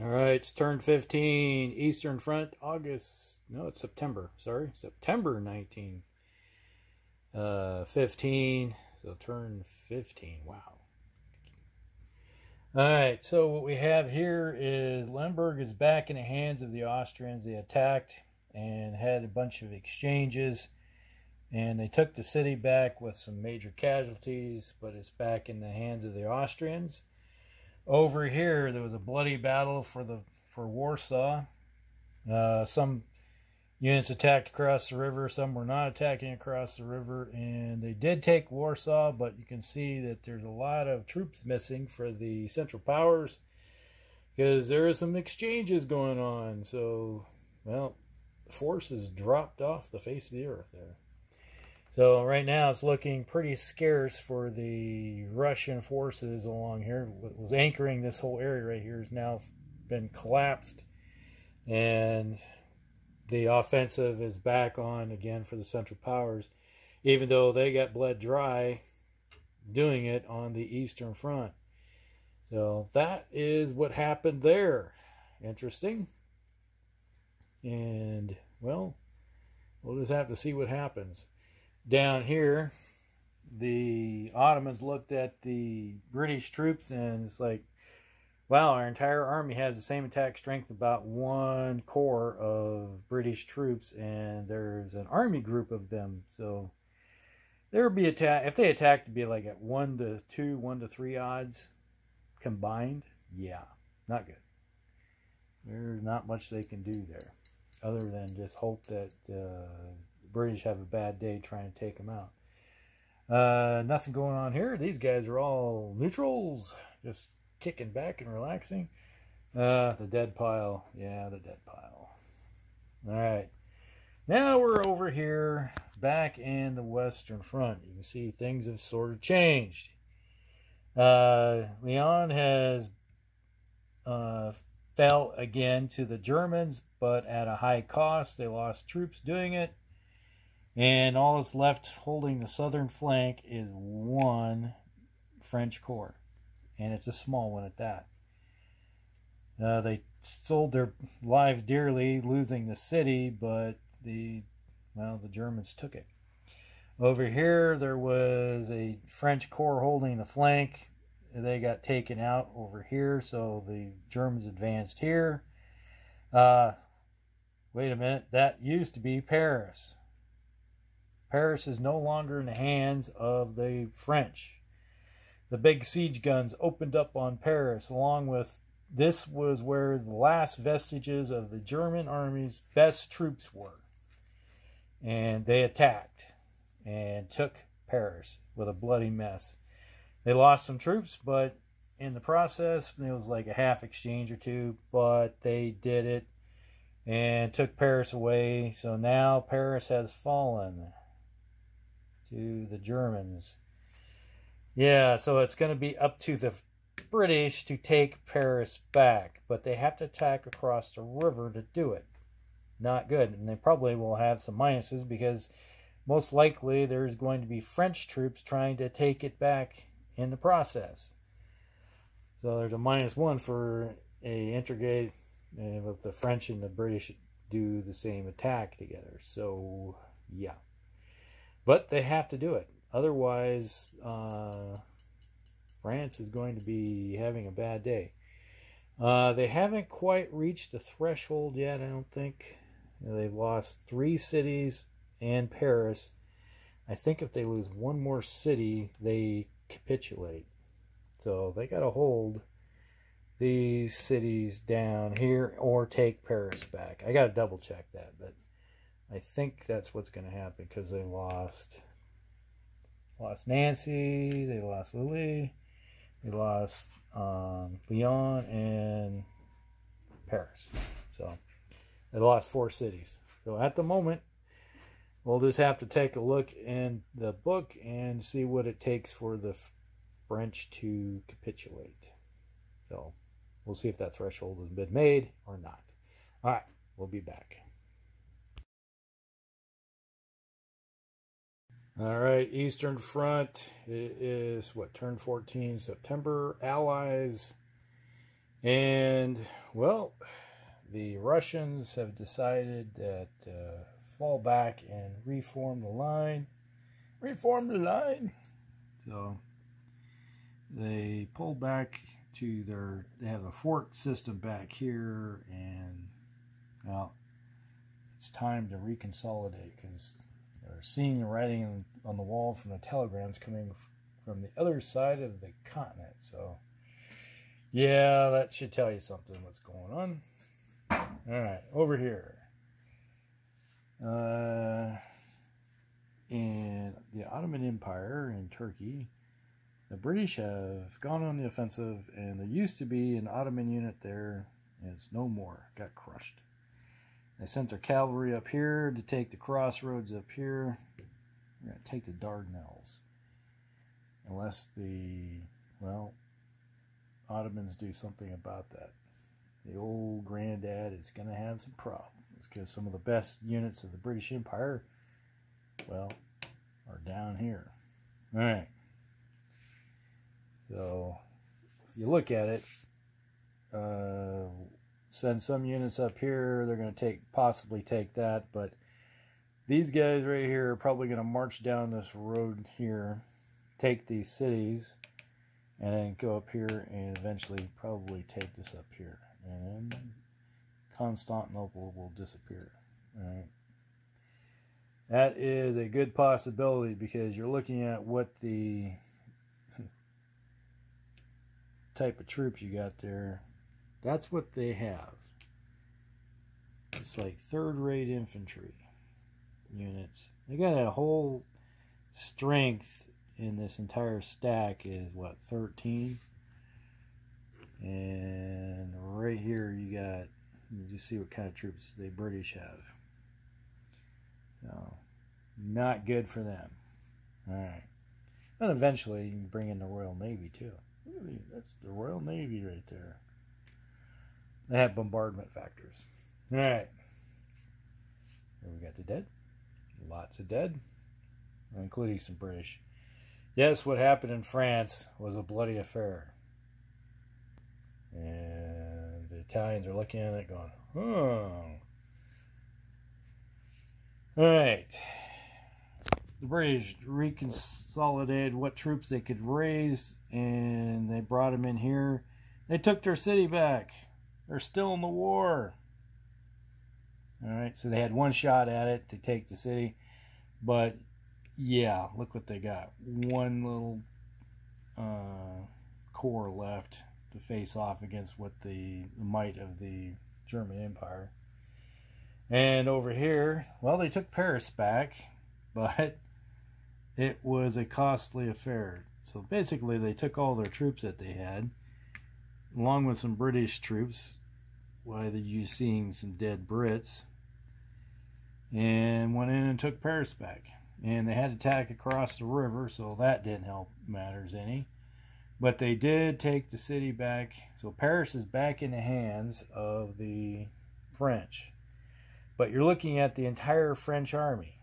All right, it's turn 15, Eastern Front, August. No, it's September. Sorry, September 19, 15. So turn 15. Wow. All right, so what we have here is Lemberg is back in the hands of the Austrians. They attacked and had a bunch of exchanges, and they took the city back with some major casualties, but it's back in the hands of the Austrians. Over here, there was a bloody battle for Warsaw. Some units attacked across the river. Some were not attacking across the river, and they did take Warsaw. But you can see that there's a lot of troops missing for the Central Powers because there are some exchanges going on. So, well, the forces dropped off the face of the earth there. So right now it's looking pretty scarce for the Russian forces along here. What was anchoring this whole area right here has now been collapsed, and the offensive is back on again for the Central Powers, even though they got bled dry doing it on the Eastern Front. So that is what happened there. Interesting. And, well, we'll just have to see what happens. Down here, the Ottomans looked at the British troops and it's like, wow, our entire army has the same attack strength, about 1 corps of British troops, and there's an army group of them. So there would be attack. If they attacked, it'd be like at 1 to 2, 1 to 3 odds combined. Yeah, not good. There's not much they can do there, other than just hope that British have a bad day trying to take them out. Nothing going on here. These guys are all neutrals, just kicking back and relaxing. The dead pile. Yeah, the dead pile. All right. Now we're over here back in the Western Front. You can see things have sort of changed. Leon has fell again to the Germans, but at a high cost. They lost troops doing it. And all that's left holding the southern flank is 1 French corps. And it's a small one at that. They sold their lives dearly, losing the city, but the Germans took it. Over here, there was a French corps holding the flank. They got taken out over here, so the Germans advanced here. Wait a minute, that used to be Paris. Paris is no longer in the hands of the French. The big siege guns opened up on Paris, along with, this was where the last vestiges of the German army's best troops were. And they attacked and took Paris with a bloody mess. They lost some troops, but in the process, it was like a half exchange or two, but they did it and took Paris away. So now Paris has fallen to the Germans. Yeah, so it's going to be up to the British to take Paris back, but they have to attack across the river to do it. Not good, and they probably will have some minuses because most likely there's going to be French troops trying to take it back in the process. So there's a -1 for a integrate with the French and the British do the same attack together. So yeah. But they have to do it. Otherwise, France is going to be having a bad day. They haven't quite reached the threshold yet, I don't think. They've lost 3 cities and Paris. I think if they lose 1 more city, they capitulate. So they got to hold these cities down here or take Paris back. I got to double check that, but I think that's what's going to happen because they lost Nancy, they lost Lille, they lost Lyon and Paris. So they lost 4 cities. So at the moment, we'll just have to take a look in the book and see what it takes for the French to capitulate. So we'll see if that threshold has been made or not. All right, we'll be back. All right, Eastern Front. It is, what, turn 14, September. Allies And, well, the Russians have decided that fall back and reform the line. Reform the line! So they pull back to they have a fort system back here, and, well, it's time to reconsolidate because they're seeing the writing on the wall from the telegrams coming from the other side of the continent. So, yeah, that should tell you something what's going on. All right, over here. In the Ottoman Empire in Turkey, the British have gone on the offensive, and there used to be an Ottoman unit there, and it's no more. Got crushed. They sent their cavalry up here to take the crossroads up here. We're going to take the Dardanelles. Unless the, well, Ottomans do something about that. The old granddad is going to have some problems because some of the best units of the British Empire, well, are down here. All right. So, if you look at it, send some units up here. They're going to possibly take that, but these guys right here are probably going to march down this road here, take these cities, and then go up here and eventually probably take this up here. And then Constantinople will disappear. All right. That is a good possibility because you're looking at what the type of troops you got there. That's what they have. It's like third-rate infantry units. They got a whole strength in this entire stack is what, 13? And right here you just see what kind of troops the British have. So, not good for them. Alright. And eventually you can bring in the Royal Navy too. That's the Royal Navy right there. They have bombardment factors. Alright. Here we got the dead. Lots of dead. Including some British. Yes, what happened in France was a bloody affair. And the Italians are looking at it going, oh. Alright. The British reconsolidated what troops they could raise, and they brought them in here. They took their city back. They're still in the war. Alright, so they had one shot at it to take the city. But, yeah, look what they got. One little corps left to face off against what the might of the German Empire. And over here, well, they took Paris back, but it was a costly affair. So basically, they took all their troops that they had, along with some British troops, while you're seeing some dead Brits, and went in and took Paris back. And they had to attack across the river, so that didn't help matters any. But they did take the city back. So Paris is back in the hands of the French. But you're looking at the entire French army.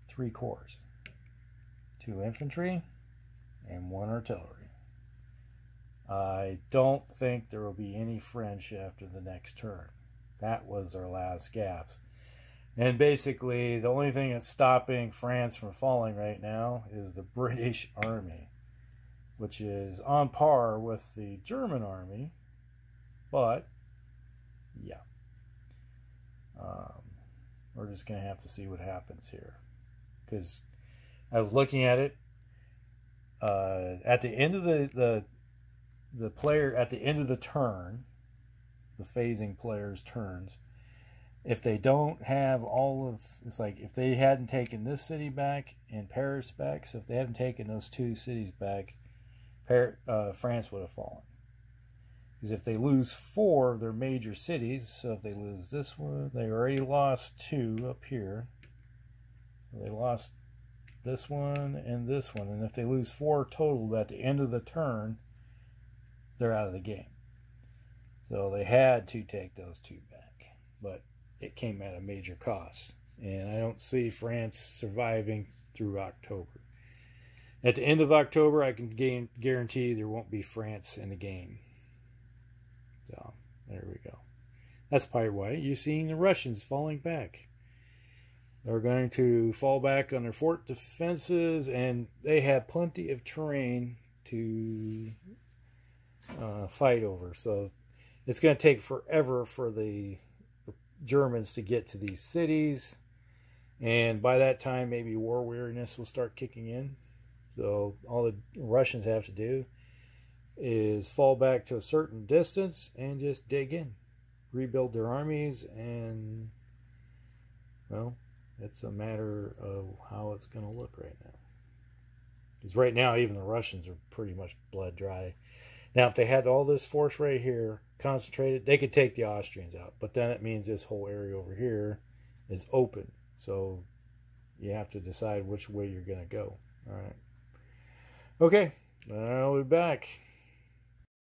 3 corps. 2 infantry and 1 artillery. I don't think there will be any French after the next turn. That was their last gasp. And basically, the only thing that's stopping France from falling right now is the British army, which is on par with the German army. But, yeah. We're just going to have to see what happens here. Because I was looking at it. At the end of the player, at the end of the turn, the phasing player's turns, if they don't have all of, it's like if they hadn't taken this city back and Paris back, so if they haven't taken those 2 cities back, France would have fallen. Because if they lose 4 of their major cities, so if they lose this one, they already lost 2 up here. They lost this one and this one. And if they lose 4 total at the end of the turn, they're out of the game. So they had to take those 2 back. But it came at a major cost. And I don't see France surviving through October. At the end of October, I can guarantee there won't be France in the game. So, there we go. That's probably why you're seeing the Russians falling back. They're going to fall back on their fort defenses, and they have plenty of terrain to fight over. So it's going to take forever for the Germans to get to these cities. And by that time, maybe war weariness will start kicking in. So all the Russians have to do is fall back to a certain distance and just dig in. Rebuild their armies, and, well, it's a matter of how it's going to look right now. Because right now, even the Russians are pretty much blood dry. Now, if they had all this force right here concentrated, they could take the Austrians out. But then it means this whole area over here is open. So you have to decide which way you're going to go. All right. Okay, I'll be back.